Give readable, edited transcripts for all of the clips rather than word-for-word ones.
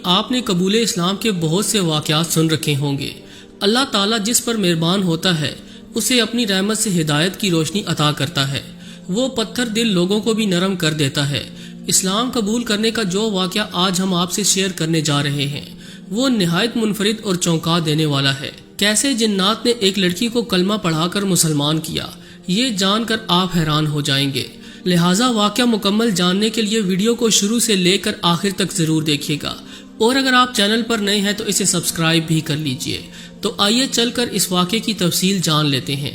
آپ نے قبول اسلام کے بہت سے واقعات سن رکھے ہوں گے۔ اللہ تعالیٰ جس پر مہربان ہوتا ہے اسے اپنی رحمت سے ہدایت کی روشنی عطا کرتا ہے۔ وہ پتھر دل لوگوں کو بھی نرم کر دیتا ہے۔ اسلام قبول کرنے کا جو واقعہ آج ہم آپ سے شیئر کرنے جا رہے ہیں وہ نہایت منفرد اور چونکا دینے والا ہے۔ کیسے جنات نے ایک لڑکی کو کلمہ پڑھا کر مسلمان کیا، یہ جان کر آپ حیران ہو جائیں گے۔ لہٰذا واقعہ مکمل جاننے کے لیے ویڈیو کو شروع سے لے کر آخر تک ضرور دیکھیے گا، اور اگر آپ چینل پر نئے ہیں تو اسے سبسکرائب بھی کر لیجئے۔ تو آئیے چل کر اس واقعے کی تفصیل جان لیتے ہیں۔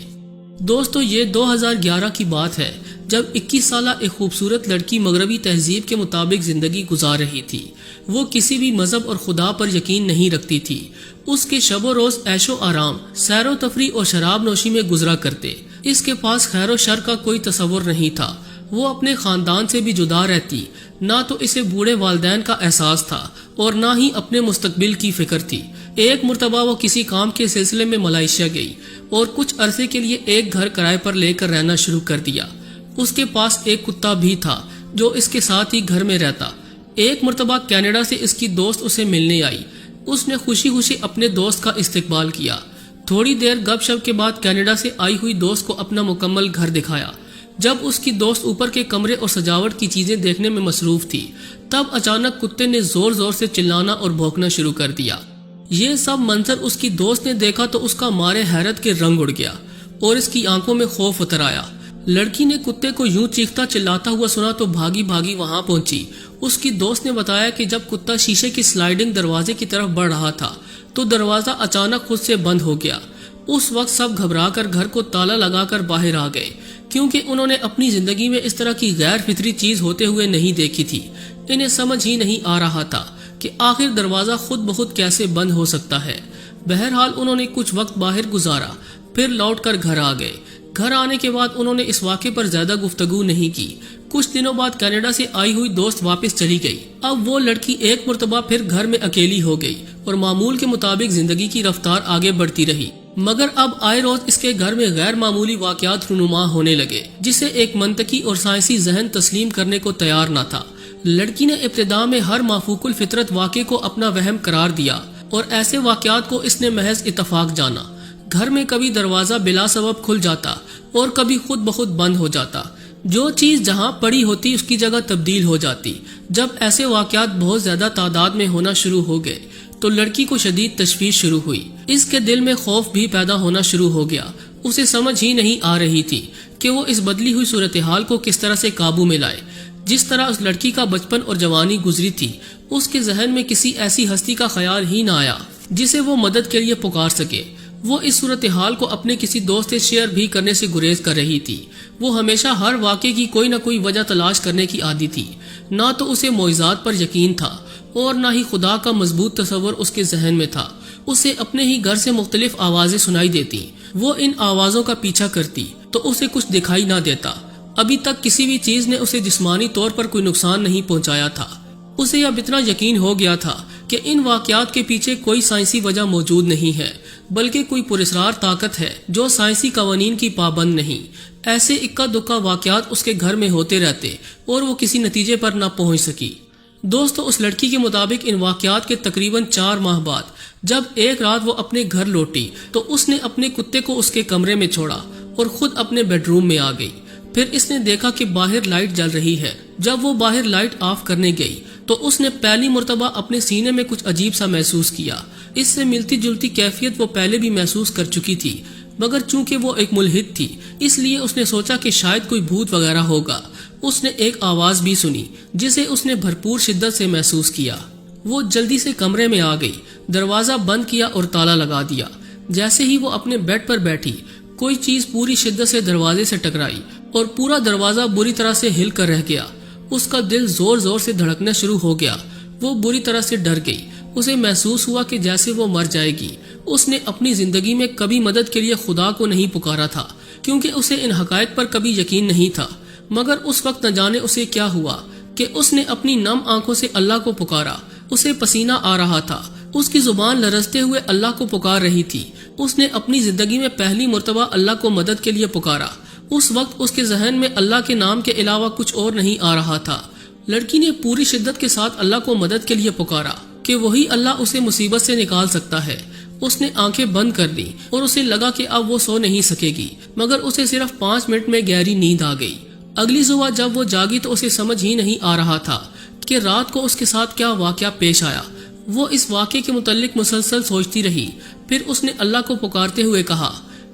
دوستو، یہ 2011 کی بات ہے جب 21 سالہ ایک خوبصورت لڑکی مغربی تہذیب کے مطابق زندگی گزار رہی تھی۔ وہ کسی بھی مذہب اور خدا پر یقین نہیں رکھتی تھی۔ اس کے شب و روز عیش و آرام، سیر و تفریح اور شراب نوشی میں گزرا کرتے۔ اس کے پاس خیر و شر کا کوئی تصور نہیں تھا۔ وہ اپنے خاندان سے بھی جدا رہتی، نہ تو اسے بوڑھے والدین کا احساس تھا اور نہ ہی اپنے مستقبل کی فکر تھی۔ ایک مرتبہ وہ کسی کام کے سلسلے میں ملائیشیا گئی اور کچھ عرصے کے لیے ایک گھر کرائے پر لے کر رہنا شروع کر دیا۔ اس کے پاس ایک کتا بھی تھا جو اس کے ساتھ ہی گھر میں رہتا۔ ایک مرتبہ کینیڈا سے اس کی دوست اسے ملنے آئی۔ اس نے خوشی خوشی اپنے دوست کا استقبال کیا۔ تھوڑی دیر گپ شپ کے بعد کینیڈا سے آئی ہوئی دوست کو اپنا مکمل گھر دکھایا۔ جب اس کی دوست اوپر کے کمرے اور سجاوٹ کی چیزیں دیکھنے میں مصروف تھی، تب اچانک کتے نے زور زور سے چلانا اور بھونکنا شروع کر دیا۔ یہ سب منظر اس کی دوست نے دیکھا تو اس کا مارے حیرت کے رنگ اڑ گیا اور اس کی آنکھوں میں خوف اتر آیا۔ لڑکی نے کتے کو یوں چیختا چلاتا ہوا سنا تو بھاگی بھاگی وہاں پہنچی۔ اس کی دوست نے بتایا کہ جب کتا شیشے کی سلائیڈنگ دروازے کی طرف بڑھ رہا تھا تو دروازہ اچانک خود سے بند ہو گیا۔ اس وقت سب گھبرا کر گھر کو تالا لگا کر باہر آ گئے، کیونکہ انہوں نے اپنی زندگی میں اس طرح کی غیر فطری چیز ہوتے ہوئے نہیں دیکھی تھی۔ انہیں سمجھ ہی نہیں آ رہا تھا کہ آخر دروازہ خود بخود کیسے بند ہو سکتا ہے۔ بہرحال انہوں نے کچھ وقت باہر گزارا، پھر لوٹ کر گھر آ گئے۔ گھر آنے کے بعد انہوں نے اس واقعے پر زیادہ گفتگو نہیں کی۔ کچھ دنوں بعد کینیڈا سے آئی ہوئی دوست واپس چلی گئی۔ اب وہ لڑکی ایک مرتبہ پھر گھر میں اکیلی ہو گئی اور معمول کے مطابق زندگی کی رفتار آگے بڑھتی رہی، مگر اب آئے روز اس کے گھر میں غیر معمولی واقعات رونما ہونے لگے جسے ایک منطقی اور سائنسی ذہن تسلیم کرنے کو تیار نہ تھا۔ لڑکی نے ابتداء میں ہر مافوق الفطرت واقعے کو اپنا وہم قرار دیا اور ایسے واقعات کو اس نے محض اتفاق جانا۔ گھر میں کبھی دروازہ بلا سبب کھل جاتا اور کبھی خود بخود بند ہو جاتا۔ جو چیز جہاں پڑی ہوتی اس کی جگہ تبدیل ہو جاتی۔ جب ایسے واقعات بہت زیادہ تعداد میں ہونا شروع ہو گئے تو لڑکی کو شدید تشویش شروع ہوئی۔ اس کے دل میں خوف بھی پیدا ہونا شروع ہو گیا۔ اسے سمجھ ہی نہیں آ رہی تھی کہ وہ اس بدلی ہوئی صورتحال کو کس طرح سے قابو میں لائے۔ جس طرح اس لڑکی کا بچپن اور جوانی گزری تھی، اس کے ذہن میں کسی ایسی ہستی کا خیال ہی نہ آیا جسے وہ مدد کے لیے پکار سکے۔ وہ اس صورتحال کو اپنے کسی دوست سے شیئر بھی کرنے سے گریز کر رہی تھی۔ وہ ہمیشہ ہر واقعے کی کوئی نہ کوئی وجہ تلاش کرنے کی عادی تھی۔ نہ تو اسے معجزات پر یقین تھا اور نہ ہی خدا کا مضبوط تصور اس کے ذہن میں تھا۔ اسے اپنے ہی گھر سے مختلف آوازیں سنائی دیتی۔ وہ ان آوازوں کا پیچھا کرتی تو اسے کچھ دکھائی نہ دیتا۔ ابھی تک کسی بھی چیز نے اسے جسمانی طور پر کوئی نقصان نہیں پہنچایا تھا۔ اسے اب اتنا یقین ہو گیا تھا کہ ان واقعات کے پیچھے کوئی سائنسی وجہ موجود نہیں ہے، بلکہ کوئی پراسرار طاقت ہے جو سائنسی قوانین کی پابند نہیں۔ ایسے اکا دکا واقعات اس کے گھر میں ہوتے رہتے اور وہ کسی نتیجے پر نہ پہنچ سکی۔ دوستو، اس لڑکی کے مطابق ان واقعات کے تقریباً 4 ماہ بعد جب ایک رات وہ اپنے گھر لوٹی تو اس نے اپنے کتے کو اس کے کمرے میں چھوڑا اور خود اپنے بیڈ روم میں آ گئی۔ پھر اس نے دیکھا کہ باہر لائٹ جل رہی ہے۔ جب وہ باہر لائٹ آف کرنے گئی تو اس نے پہلی مرتبہ اپنے سینے میں کچھ عجیب سا محسوس کیا۔ اس سے ملتی جلتی کیفیت وہ پہلے بھی محسوس کر چکی تھی، مگر چونکہ وہ ایک ملحد تھی اس لیے اس نے سوچا کہ شاید کوئی بھوت وغیرہ ہوگا۔ اس نے ایک آواز بھی سنی جسے اس نے بھرپور شدت سے محسوس کیا۔ وہ جلدی سے کمرے میں آ گئی، دروازہ بند کیا اور تالا لگا دیا۔ جیسے ہی وہ اپنے بیڈ پر بیٹھی، کوئی چیز پوری شدت سے دروازے سے ٹکرائی اور پورا دروازہ بری طرح سے ہل کر رہ گیا۔ اس کا دل زور زور سے دھڑکنا شروع ہو گیا۔ وہ بری طرح سے ڈر گئی۔ اسے محسوس ہوا کہ جیسے وہ مر جائے گی۔ اس نے اپنی زندگی میں کبھی مدد کے لیے خدا کو نہیں پکارا تھا، کیونکہ اسے ان حقائق پر کبھی یقین نہیں تھا، مگر اس وقت نہ جانے اسے کیا ہوا کہ اس نے اپنی نم آنکھوں سے اللہ کو پکارا۔ اسے پسینہ آ رہا تھا، اس کی زبان لرزتے ہوئے اللہ کو پکار رہی تھی۔ اس نے اپنی زندگی میں پہلی مرتبہ اللہ کو مدد کے لیے پکارا۔ اس وقت اس کے ذہن میں اللہ کے نام کے علاوہ کچھ اور نہیں آ رہا تھا۔ لڑکی نے پوری شدت کے ساتھ اللہ کو مدد کے لیے پکارا۔ کہ وہی اللہ اسے مصیبت سے نکال سکتا ہے۔ اس نے آنکھیں بند کر دی اور اسے لگا کہ اب وہ سو نہیں سکے گی، مگر اسے صرف 5 منٹ میں گہری نیند آ گئی۔ اگلی صبح جب وہ جاگی تو اسے سمجھ ہی نہیں آ رہا تھا کہ رات کو اس کے ساتھ کیا واقعہ پیش آیا۔ وہ اس واقعے کے متعلق مسلسل سوچتی رہی۔ پھر اس نے اللہ کو پکارتے ہوئے کہا،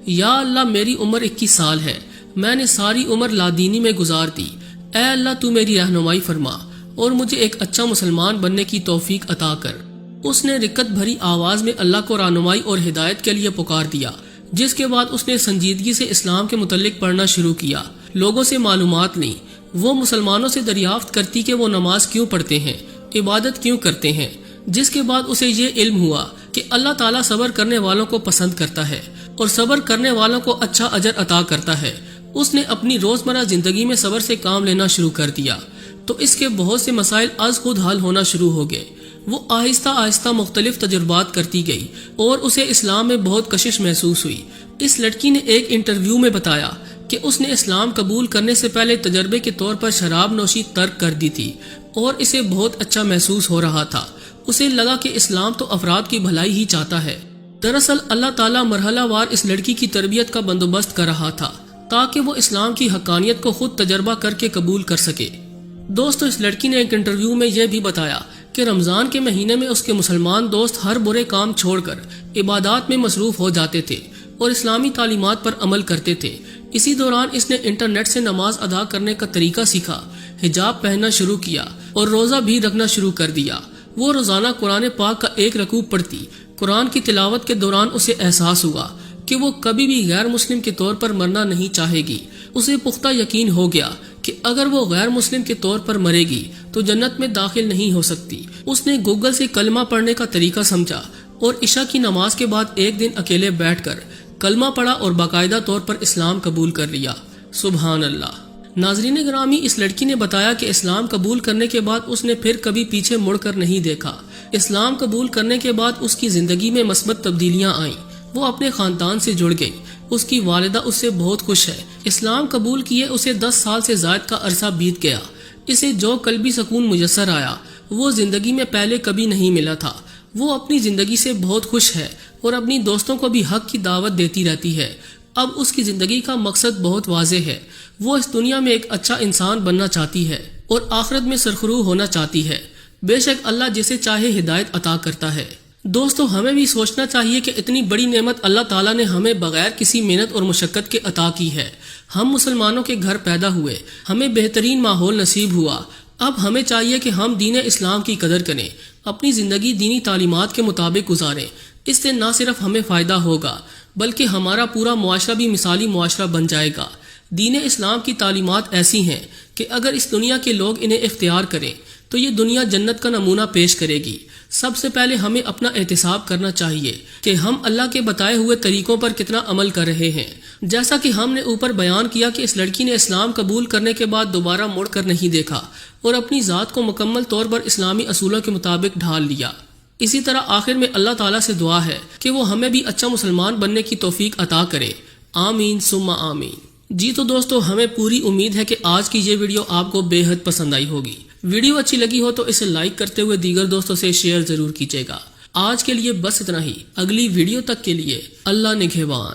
یا اللہ میری عمر 21 سال ہے، میں نے ساری عمر لادینی میں گزار دی، اے اللہ تو میری رہنمائی فرما اور مجھے ایک اچھا مسلمان بننے کی توفیق عطا کر۔ اس نے رکت بھری آواز میں اللہ کو رہنمائی اور ہدایت کے لیے پکار دیا، جس کے بعد اس نے سنجیدگی سے اسلام کے متعلق پڑھنا شروع کیا، لوگوں سے معلومات لیں۔ وہ مسلمانوں سے دریافت کرتی کہ وہ نماز کیوں پڑھتے ہیں، عبادت کیوں کرتے ہیں، جس کے بعد اسے یہ علم ہوا کہ اللہ تعالیٰ صبر کرنے والوں کو پسند کرتا ہے اور صبر کرنے والوں کو اچھا اجر عطا کرتا ہے۔ اس نے اپنی روزمرہ زندگی میں صبر سے کام لینا شروع کر دیا تو اس کے بہت سے مسائل از خود حل ہونا شروع ہو گئے۔ وہ آہستہ آہستہ مختلف تجربات کرتی گئی اور اسے اسلام میں بہت کشش محسوس ہوئی۔ اس لڑکی نے ایک انٹرویو میں بتایا کہ اس نے اسلام قبول کرنے سے پہلے تجربے کے طور پر شراب نوشی ترک کر دی تھی اور اسے بہت اچھا محسوس ہو رہا تھا۔ اسے لگا کہ اسلام تو افراد کی بھلائی ہی چاہتا ہے۔ دراصل اللہ تعالیٰ مرحلہ وار اس لڑکی کی تربیت کا بندوبست کر رہا تھا تاکہ وہ اسلام کی حقانیت کو خود تجربہ کر کے قبول کر سکے۔ دوستو، اس لڑکی نے ایک انٹرویو میں یہ بھی بتایا کہ رمضان کے مہینے میں اس کے مسلمان دوست ہر برے کام چھوڑ کر عبادات میں مصروف ہو جاتے تھے اور اسلامی تعلیمات پر عمل کرتے تھے۔ اسی دوران اس نے انٹرنیٹ سے نماز ادا کرنے کا طریقہ سیکھا، حجاب پہننا شروع کیا اور روزہ بھی رکھنا شروع کر دیا۔ وہ روزانہ قرآن پاک کا 1 رکوع پڑھتی۔ قرآن کی تلاوت کے دوران اسے احساس ہوا کہ وہ کبھی بھی غیر مسلم کے طور پر مرنا نہیں چاہے گی۔ اسے پختہ یقین ہو گیا کہ اگر وہ غیر مسلم کے طور پر مرے گی تو جنت میں داخل نہیں ہو سکتی۔ اس نے گوگل سے کلمہ پڑھنے کا طریقہ سمجھا اور عشاء کی نماز کے بعد ایک دن اکیلے بیٹھ کر کلمہ پڑھا اور باقاعدہ طور پر اسلام قبول کر لیا۔ سبحان اللہ۔ ناظرین گرامی، اس لڑکی نے بتایا کہ اسلام قبول کرنے کے بعد اس نے پھر کبھی پیچھے مڑ کر نہیں دیکھا۔ اسلام قبول کرنے کے بعد اس کی زندگی میں مثبت تبدیلیاں آئیں۔ وہ اپنے خاندان سے جڑ گئی۔ اس کی والدہ اس سے بہت خوش ہے۔ اسلام قبول کیے اسے 10 سال سے زائد کا عرصہ بیت گیا۔ اسے جو قلبی سکون میسر آیا وہ زندگی میں پہلے کبھی نہیں ملا تھا۔ وہ اپنی زندگی سے بہت خوش ہے اور اپنی دوستوں کو بھی حق کی دعوت دیتی رہتی ہے۔ اب اس کی زندگی کا مقصد بہت واضح ہے۔ وہ اس دنیا میں ایک اچھا انسان بننا چاہتی ہے اور آخرت میں سرخرو ہونا چاہتی ہے۔ بے شک اللہ جسے چاہے ہدایت عطا کرتا ہے۔ دوستو، ہمیں بھی سوچنا چاہیے کہ اتنی بڑی نعمت اللہ تعالیٰ نے ہمیں بغیر کسی محنت اور مشقت کے عطا کی ہے۔ ہم مسلمانوں کے گھر پیدا ہوئے، ہمیں بہترین ماحول نصیب ہوا۔ اب ہمیں چاہیے کہ ہم دین اسلام کی قدر کریں، اپنی زندگی دینی تعلیمات کے مطابق گزاریں۔ اس سے نہ صرف ہمیں فائدہ ہوگا بلکہ ہمارا پورا معاشرہ بھی مثالی معاشرہ بن جائے گا۔ دین اسلام کی تعلیمات ایسی ہیں کہ اگر اس دنیا کے لوگ انہیں اختیار کریں تو یہ دنیا جنت کا نمونہ پیش کرے گی۔ سب سے پہلے ہمیں اپنا احتساب کرنا چاہیے کہ ہم اللہ کے بتائے ہوئے طریقوں پر کتنا عمل کر رہے ہیں۔ جیسا کہ ہم نے اوپر بیان کیا کہ اس لڑکی نے اسلام قبول کرنے کے بعد دوبارہ مڑ کر نہیں دیکھا اور اپنی ذات کو مکمل طور پر اسلامی اصولوں کے مطابق ڈھال لیا۔ اسی طرح آخر میں اللہ تعالیٰ سے دعا ہے کہ وہ ہمیں بھی اچھا مسلمان بننے کی توفیق عطا کرے۔ آمین ثم آمین۔ جی تو دوستو، ہمیں پوری امید ہے کہ آج کی یہ ویڈیو آپ کو بے حد پسند آئی ہوگی۔ ویڈیو اچھی لگی ہو تو اسے لائک کرتے ہوئے دیگر دوستوں سے شیئر ضرور کیجیے گا۔ آج کے لیے بس اتنا ہی۔ اگلی ویڈیو تک کے لیے اللہ نگہبان۔